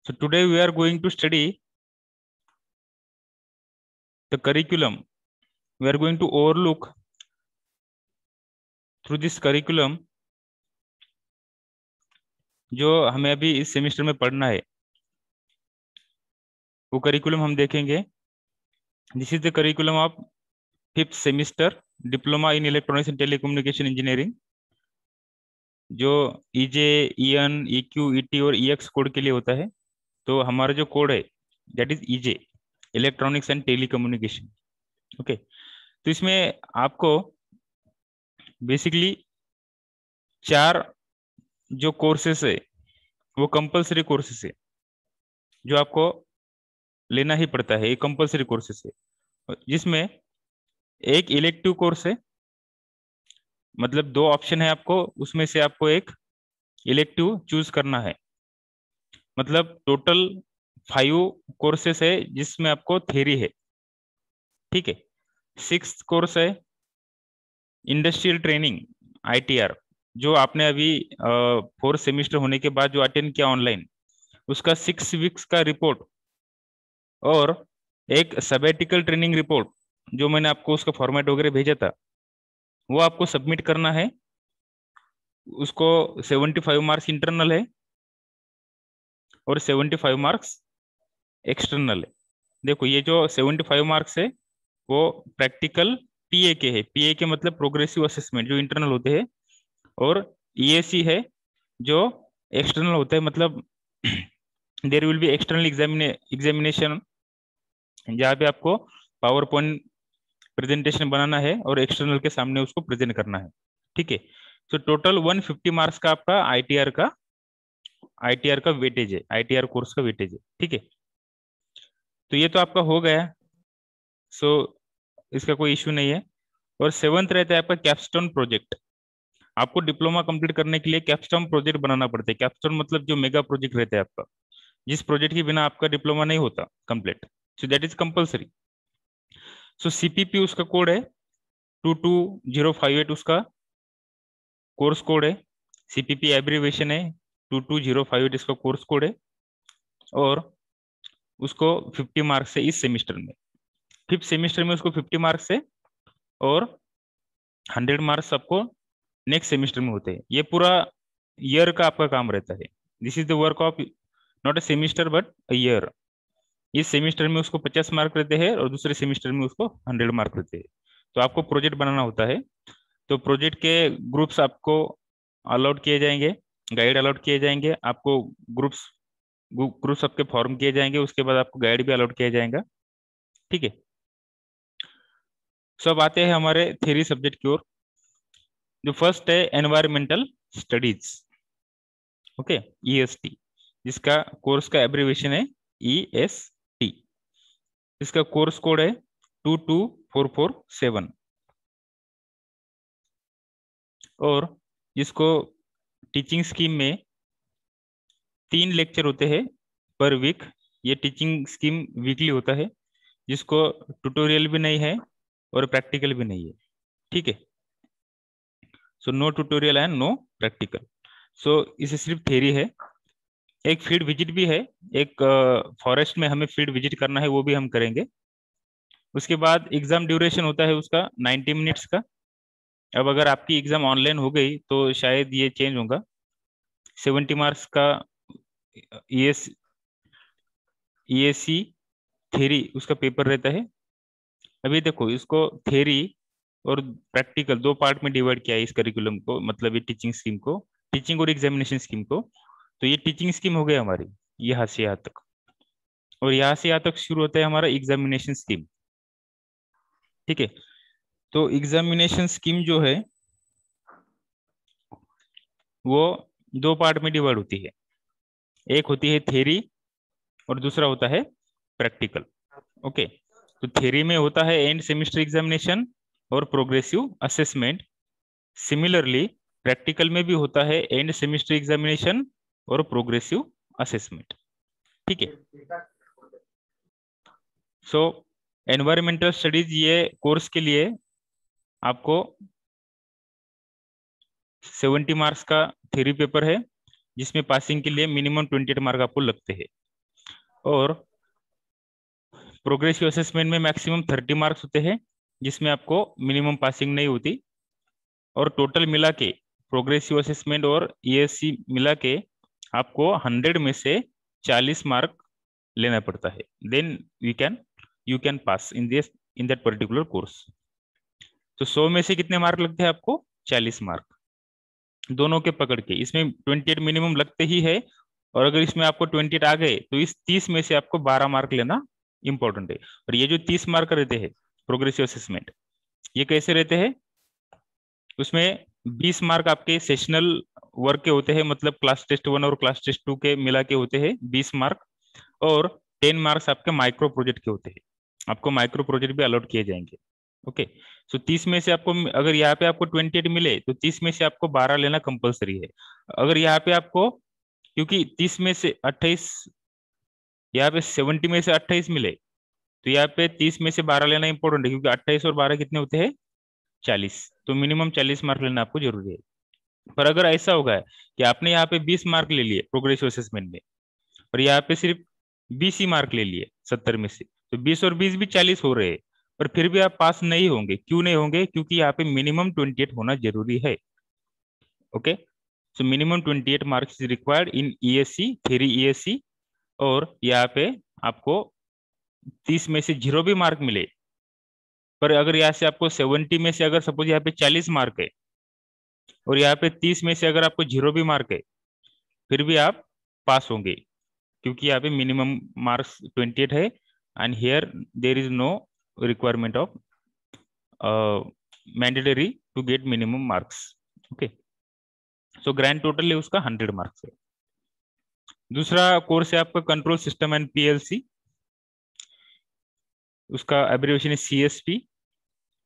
So today we are going to study the curriculum. We are going to overlook through this curriculum जो हमें अभी इस semester में पढ़ना है, वो करिकुलम हम देखेंगे. This is the curriculum of 5th semester diploma in electronics and telecommunication engineering, जो ईजे, ईएन, ईक्यू, ईटी और ईएक्स कोड के लिए होता है. तो हमारा जो कोड है that is EJ, electronics and telecommunication. Okay, तो इसमें आपको बेसिकली 4 जो कोर्सेस है वो कंपलसरी कोर्सेस है, जो आपको लेना ही पड़ता है. ये कंपलसरी कोर्सेस है, जिसमें एक इलेक्टिव कोर्स है, मतलब 2 ऑप्शन है आपको, उसमें से आपको एक इलेक्टिव चूज करना है. मतलब टोटल 5 कोर्सेस है जिसमें आपको थ्योरी है. ठीक है. 6th कोर्स है इंडस्ट्रियल ट्रेनिंग, आईटीआर, जो आपने अभी 4th सेमेस्टर होने के बाद जो अटेंड किया ऑनलाइन, उसका 6 वीक्स का रिपोर्ट और एक सबेटिकल ट्रेनिंग रिपोर्ट जो मैंने आपको उसका फॉर्मेट वगैरह भेजा था, वो आपको सबमिट करना है. उसको 75 मार्क्स इंटरनल है और 75 मार्क्स एक्सटर्नल है. देखो, ये जो 75 मार्क्स है वो प्रैक्टिकल पीए के है. पीए के मतलब प्रोग्रेसिव असेसमेंट, जो इंटरनल होते हैं, और ईएसी है जो एक्सटर्नल होता है. मतलब there will be external examination, जहाँ पे आपको पावर पॉइंट प्रेजेंटेशन बनाना है और एक्सटर्नल के सामने उसको प्रेजेंट करना है. ठीक है. तो टोटल 150 मार्क्स का आपका आईटीआर का वेटेज है, आईटीआर कोर्स का वेटेज है. ठीक है. तो ये तो आपका हो गया. सो इसका कोई इश्यू नहीं है. और 7th रहता है आपका कैप्स्टोन प्रोजेक्ट. आपको डिप्लोमा कंप्लीट करने के लिए कैप्स्टोन प्रोजेक्ट बनाना पड़ता है. कैप्स्टोन मतलब जो मेगा प्रोजेक्ट रहता है आपका, जिस प्रोजेक्ट के बिना आपका डिप्लोमा नहीं होता complete. So that is compulsory. So CPP उसका कोड है 22058, उसका कोर्स कोड है. सीपीपी एब्रीवेशन है, 22058 इसका कोर्स कोड है. और उसको 50 मार्क्स है इस सेमेस्टर में. 5th सेमेस्टर में उसको 50 मार्क्स है और 100 मार्क्स आपको नेक्स्ट सेमेस्टर में होते हैं. ये पूरा ईयर का आपका काम रहता है. This is the work of not a semester but a year. इस सेमेस्टर में उसको 50 मार्क रहते हैं और दूसरे सेमेस्टर में उसको 100 मार्क रहते हैं. तो आपको प्रोजेक्ट बनाना होता है. तो प्रोजेक्ट के ग्रुप्स आपको अलाउड किए जाएंगे, गाइड अलाउड किए जाएंगे आपको. ग्रुप्स ग्रुप्स आपके फॉर्म किए जाएंगे, उसके बाद आपको गाइड भी अलाउड किया जाएगा. ठीक है. सब आते हैं हमारे थ्योरी सब्जेक्ट की ओर. जो फर्स्ट है एनवायरमेंटल स्टडीज. ओके, ईएसटी, जिसका कोर्स का एब्रीवेशन है ईएसटी. इसका कोर्स कोड है 22447. और जिसको टीचिंग स्कीम में 3 लेक्चर होते हैं पर वीक. ये टीचिंग स्कीम वीकली होता है, जिसको ट्यूटोरियल भी नहीं है और प्रैक्टिकल भी नहीं है. ठीक है. So no tutorial and no practical. So इसे सिर्फ थ्योरी है. एक फील्ड विजिट भी है, एक फॉरेस्ट में हमें फील्ड विजिट करना है, वो भी हम करेंगे. उसके बाद एग्जाम ड्यूरेशन होता है उसका 90 मिनट्स का. अब अगर आपकी एग्जाम ऑनलाइन हो गई तो शायद ये चेंज होगा. 70 मार्क्स का ईएस ईएससी थ्योरी उसका पेपर रहता है. अभी देखो, इसको थ्योरी और प्रैक्टिकल 2 पार्ट में डिवाइड किया है इस करिकुलम को, मतलब ये टीचिंग स्कीम को, टीचिंग और एग्जामिनेशन स्कीम को. तो ये टीचिंग स्कीम हो गई हमारी यहाँ से यहाँ तक. और यहाँ से यहाँ तक शुरू होता है हमारा एग्जामिनेशन स्कीम. ठीक है. तो एग्जामिनेशन स्कीम जो है वो 2 पार्ट में डिवाइड होती है. एक होती है थ्योरी और दूसरा होता है प्रैक्टिकल. ओके. तो थ्योरी में होता है एंड सेमेस्टर एग्जामिनेशन और प्रोग्रेसिव असेसमेंट. सिमिलरली प्रैक्टिकल में भी होता है एंड सेमेस्टर एग्जामिनेशन और प्रोग्रेसिव असेसमेंट. ठीक है. सो एनवायरमेंटल स्टडीज ये कोर्स के लिए आपको 70 मार्क्स का थ्योरी पेपर है, जिसमें पासिंग के लिए मिनिमम 28 मार्क आपको लगते हैं. और प्रोग्रेसिव असेसमेंट में मैक्सिमम 30 मार्क्स होते हैं, जिसमें आपको मिनिमम पासिंग नहीं होती। और टोटल मिला के प्रोग्रेसिव असेसमेंट और ईएससी मिला के आपको 100 में से 40 मार्क लेना पड़ता है, then you can pass in that particular course. तो 100 में से कितने मार्क लगते हैं आपको? 40 मार्क, दोनों के पकड़ के। इसमें 28 मिनिमम लगते ही है, और अगर इसमें आपको 28 आ गए तो इस 30 में से आपको 12 मार्क लेना इंपॉर्टेंट है। और ये जो 30 मार्क रहते हैं प्रोग्रेसिव असेसमेंट, ये कैसे रहते हैं? उसमें 20 मार्क आपके सेशनल वर्क के होते हैं, मतलब क्लास टेस्ट 1 और क्लास टेस्ट 2 के मिला के होते हैं 20 मार्क। और 10 मार्क्स आपके माइक्रो प्रोजेक्ट के होते हैं, आपको माइक्रो प्रोजेक्ट भी अलॉट किए जाएंगे। ओके, सो 30 में से आपको, अगर यहाँ पे आपको 28 मिले तो 30 में से आपको 12 लेना कंपलसरी है। अगर यहाँ पे आपको, क्योंकि 30 में से 28, यहाँ पे 70 में से 28 मिले, तो यहाँ पे 30 में से 12 लेना इंपॉर्टेंट है, क्योंकि 28 और 12 कितने होते हैं? 40। तो मिनिमम 40 मार्क लेना आपको जरूरी है। पर अगर ऐसा होगा कि आपने यहाँ पे 20 मार्क ले लिए प्रोग्रेसिव असेसमेंट में, और यहाँ पे सिर्फ 20 ही मार्क ले लिए 70 में से, तो 20 और 20 भी 40 हो रहे हैं, पर फिर भी आप पास नहीं होंगे। क्यों नहीं होंगे? क्योंकि यहाँ पे मिनिमम 28 होना जरूरी है। Okay, so minimum 28 marks is required in ESC, theory ESC. और यहाँ पे आपको 30 में से 0 भी मार्क मिले, पर अगर यहाँ से आपको 70 में से अगर सपोज यहाँ पे 40 मार्क है, और यहाँ पे 30 में से अगर आपको 0 भी मार्क है, फिर भी आप पास होंगे, क्योंकि यहाँ पे मिनिमम मार्क्स 28 है, and here there is no requirement of mandatory to get minimum marks. Okay, so grand total है उसका 100 मार्क्स है। दूसरा कोर्स है आपका कंट्रोल सिस्टम एंड पीएलसी, उसका एब्रिविएशन है सीएसपी।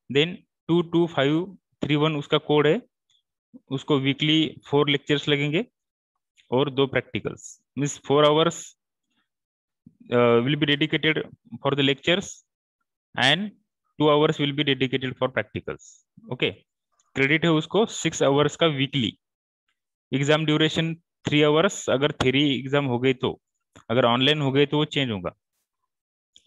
देन 22531 उसका कोड है। उसको वीकली 4 लेक्चर्स लगेंगे और 2 practicals, means 4 hours will be dedicated for the lectures and 2 hours will be dedicated for practicals. Okay, credit है उसको 6 आवर्स का वीकली। एग्जाम ड्यूरेशन 3 आवर्स अगर थ्योरी एग्जाम हो गई तो, अगर ऑनलाइन हो गई तो वो चेंज होगा।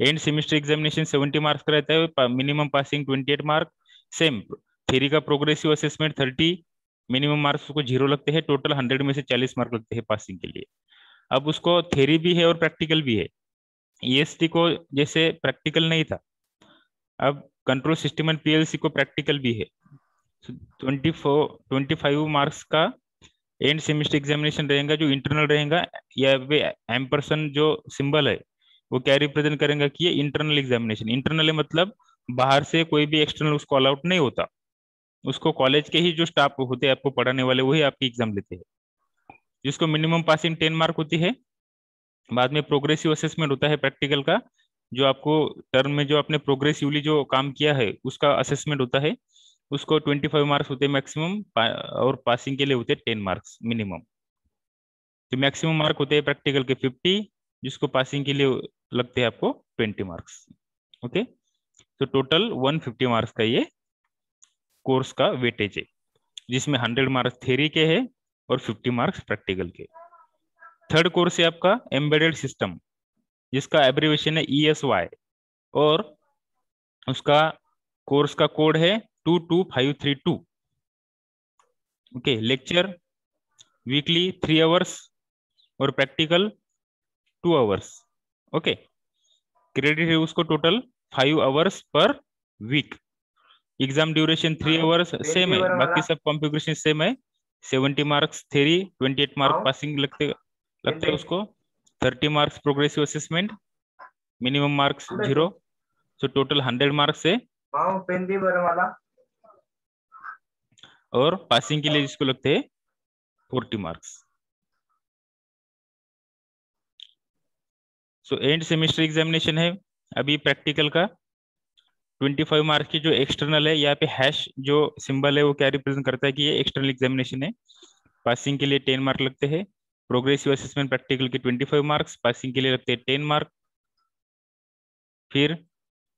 एंड सेमेस्टर एग्जामिनेशन 70 मार्क्स का रहता है, minimum passing 28 mark. Same theory का प्रोग्रेसिव असेसमेंट 30, मिनिमम मार्क्स उसको 0 लगते हैं, टोटल 100 में से 40 मार्क लगते हैं पासिंग के लिए। अब उसको थ्योरी भी है और प्रैक्टिकल भी है। ईएसटी को जैसे प्रैक्टिकल नहीं था, अब कंट्रोल सिस्टम एंड पीएलसी को प्रैक्टिकल भी है। 25 मार्क्स का एंड सेमेस्टर एग्जामिनेशन रहेगा, जो इंटरनल रहेगा। या एम्परसन जो सिंबल है वो क्या रिप्रेजेंट करेगा कि ये इंटरनल एग्जामिनेशन। इंटरनल है मतलब बाहर से कोई भी एक्सटर्नल उसको अलाउड नहीं होता, उसको कॉलेज के ही जो स्टाफ होते हैं आपको पढ़ाने वाले, वही आपकी एग्जाम लेते हैं, जिसको मिनिमम पासिंग 10 मार्क होती है। बाद में प्रोग्रेसिव असेसमेंट होता है प्रैक्टिकल का, जो आपको टर्म में जो आपने प्रोग्रेसिवली जो काम किया है उसका असेसमेंट होता है। उसको 25 मार्क्स होते हैं मैक्सिमम, और पासिंग के लिए होते हैं 10 मार्क्स मिनिमम। तो मैक्सिमम मार्क होते हैं प्रैक्टिकल के 50, जिसको पासिंग के लिए लगते हैं आपको 20 मार्क्स। ओके, तो टोटल 150 मार्क्स का ये कोर्स का वेटेज है, जिसमें 100 मार्क्स थ्योरी के हैं और 50 मार्क्स प्रैक्टिकल के। थर्ड कोर्स है आपका एम्बेडेड सिस्टम, जिसका एब्रिविएशन है ESY, और उसका कोर्स का कोड है 22532। ओके, लेक्चर वीकली 3 आवर्स और प्रैक्टिकल 2 आवर्स। ओके, क्रेडिट है उसको total 5 hours per week. Exam duration 3 hours same है, बाकी सब कॉन्फ़िगरेशन सेम है। 70 मार्क्स थ्योरी, 28 मार्क पासिंग लगते लगते हैं उसको, 30 marks progressive assessment, minimum marks 0, so total 100 marks है। और पासिंग के लिए जिसको लगते हैं 40 marks. So end semester examination है अभी प्रैक्टिकल का 25 मार्क्स की, जो एक्सटर्नल है। यहाँ पे हैश जो सिंबल है वो क्या रिप्रेजेंट करता है कि ये एक्सटर्नल एग्जामिनेशन है। पासिंग के लिए 10 मार्क लगते हैं। प्रोग्रेसिव असेसमेंट प्रैक्टिकल के 25 मार्क्स, पासिंग के लिए लगते हैं 10 मार्क। फिर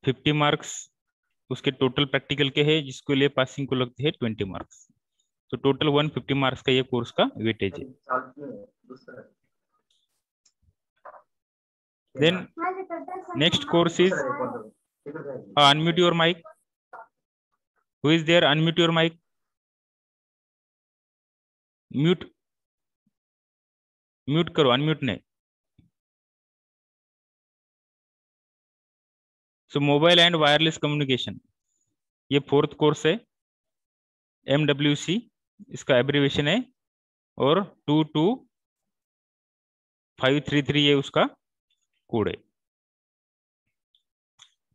50 मार्क्स उसके टोटल प्रैक्टिकल के हैं, जिसके लिए पासिंग को लगते हैं 20 मार्क्स। तो टोटल 150 मार्क्स का ये कोर्स का वेटेज है। Then next course is unmute your mic. Who is there? Unmute your mic. Mute करो, अनम्यूट नहीं. सो मोबाइल एंड वायरलेस कम्युनिकेशन, ये 4th कोर्स है, MWC इसका एब्रीवेशन है, और 22533 ये उसका कोड है.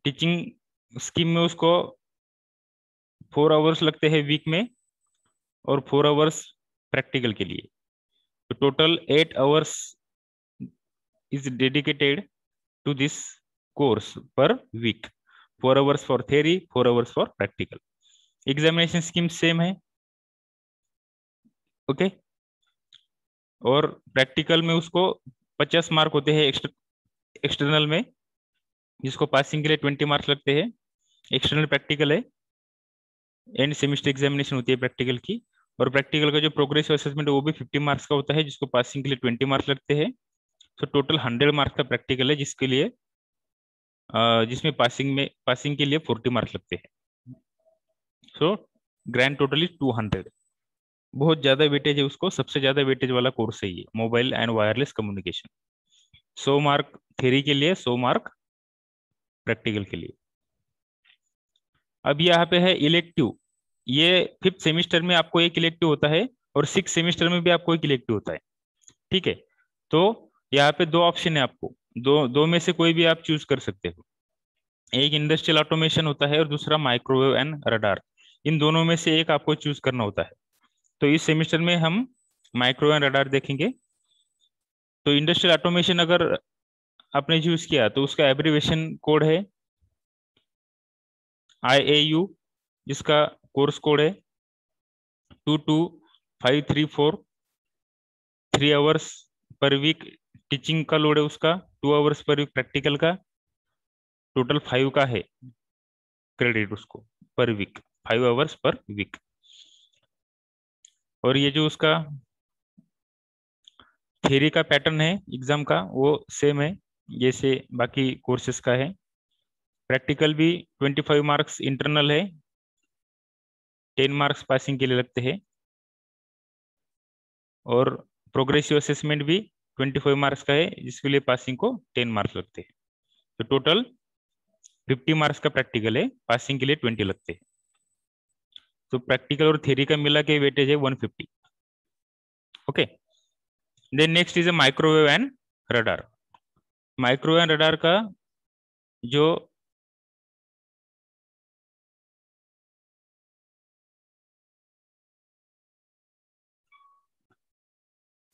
टीचिंग स्कीम में उसको 4 आवर्स लगते हैं वीक में, और 4 आवर्स प्रैक्टिकल के लिए. तो total 8 hours is dedicated to this course per week. 4 hours for theory, 4 hours for practical. Examination scheme same है. ओके. और प्रैक्टिकल में उसको 50 मार्क होते हैं एक्सटर्नल में, जिसको पासिंग के लिए 20 मार्क्स लगते हैं. एक्सटर्नल प्रैक्टिकल है, एंड सेमेस्टर एग्जामिनेशन होती है प्रैक्टिकल की. और प्रैक्टिकल का जो प्रोग्रेसिव असेसमेंट है वो भी 50 मार्क्स का होता है, जिसको पासिंग के लिए 20 मार्क्स लगते हैं. तो टोटल 100 मार्क्स का प्रैक्टिकल है, जिसके लिए जिसमें पासिंग के लिए 40 मार्क्स लगते हैं. सो ग्रैंड टोटल इज 200. बहुत ज्यादा वेटेज है उसको, सबसे ज्यादा वेटेज वाला कोर्स है ये mobile and wireless communication. 100 mark theory के लिए, 100 मार्क प्रैक्टिकल के लिए. अब यहाँ पे है इलेक्टिव. ये 5th सेमेस्टर में आपको एक इलेक्टिव होता है, और 6th सेमेस्टर में भी आपको एक इलेक्टिव होता है. ठीक है. तो यहाँ पे 2 ऑप्शन है आपको, दो में से कोई भी आप चूज कर सकते हो. एक इंडस्ट्रियल ऑटोमेशन होता है, और दूसरा माइक्रोवेव एंड रडार. इन दोनों में से एक आपको चूज करना होता है. तो इस सेमेस्टर में हम माइक्रोवेव एंड रडार देखेंगे. तो इंडस्ट्रियल ऑटोमेशन अगर आपने चूज किया तो उसका एब्रीवेशन कोड है IAU, जिसका कोर्स कोड है 22534. 3 आवर्स पर वीक टीचिंग का लोड है उसका, 2 आवर्स पर वीक प्रैक्टिकल का. टोटल 5 का है क्रेडिट उसको पर वीक, 5 आवर्स पर वीक. और ये जो उसका थ्योरी का पैटर्न है एग्जाम का, वो सेम है जैसे बाकी कोर्सेज का है. प्रैक्टिकल भी 25 मार्क्स इंटरनल है, 10 मार्क्स पासिंग के लिए लगते हैं. और प्रोग्रेसिव असेसमेंट भी 25 मार्क्स का है, जिसके लिए पासिंग को 10 मार्क्स लगते हैं. तो टोटल 50 मार्क्स का प्रैक्टिकल है, पासिंग के लिए 20 लगते हैं. तो प्रैक्टिकल और थ्योरी का मिला के वेटेज है 150. Okay. Then next is a microwave and radar. Microwave and radar का जो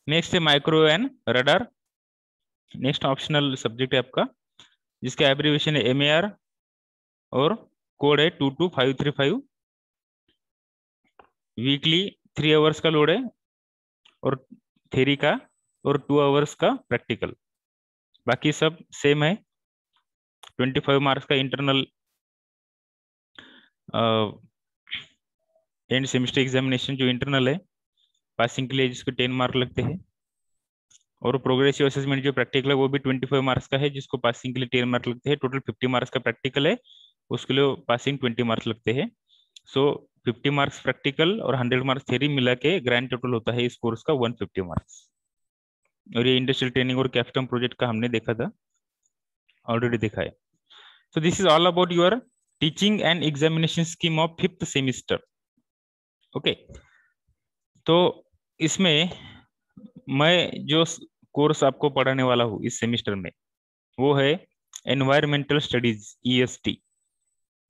नेक्स्ट है microwave and radar. Next optional subject है आपका, जिसका एब्रीवेशन है MAR, और कोड है 22535. वीकली 3 आवर्स का लोड है, और थ्योरी का, और 2 आवर्स का प्रैक्टिकल. बाकी सब सेम है. 25 मार्क्स का इंटरनल एंड सेमेस्टर एग्जामिनेशन जो इंटरनल है, पासिंग के लिए जिसको 10 मार्क लगते हैं. और प्रोग्रेसिव असेसमेंट जो प्रैक्टिकल है वो भी 25 मार्क्स का है, जिसको पासिंग के लिए 10 मार्क लगते हैं. टोटल 50 मार्क्स का प्रैक्टिकल है, उसके लिए पासिंग 20 मार्क्स लगते हैं. सो 50 मार्क्स प्रैक्टिकल और 100 मार्क्स थ्योरी मिला के ग्रैंड टोटल होता है इस कोर्स का 150 मार्क्स. और ये इंडस्ट्रियल ट्रेनिंग और कैप्स्टोन प्रोजेक्ट का हमने देखा था, ऑलरेडी देखा है. So this is all about your teaching and examination scheme of 5th semester. Okay. तो इसमें मैं जो कोर्स आपको पढ़ाने वाला हूँ इस सेमेस्टर में, वो है environmental studies EST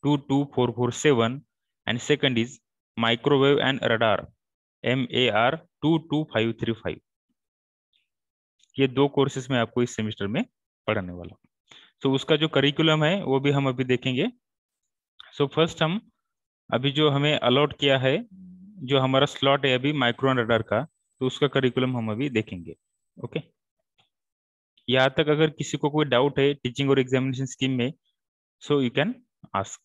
22447, and second is microwave and radar MAR 22535. ये 2 कोर्सेज में आपको इस सेमेस्टर में पढ़ाने वाला हूँ. तो उसका जो करिकुलम है वो भी हम अभी देखेंगे. सो फर्स्ट हम अभी जो हमें अलॉट किया है, जो हमारा स्लॉट है अभी माइक्रो एंड रडार का, तो उसका करिकुलम हम अभी देखेंगे. ओके. यहाँ तक अगर किसी को कोई डाउट है टीचिंग और एग्जामिनेशन स्कीम में, सो यू कैन आस्क.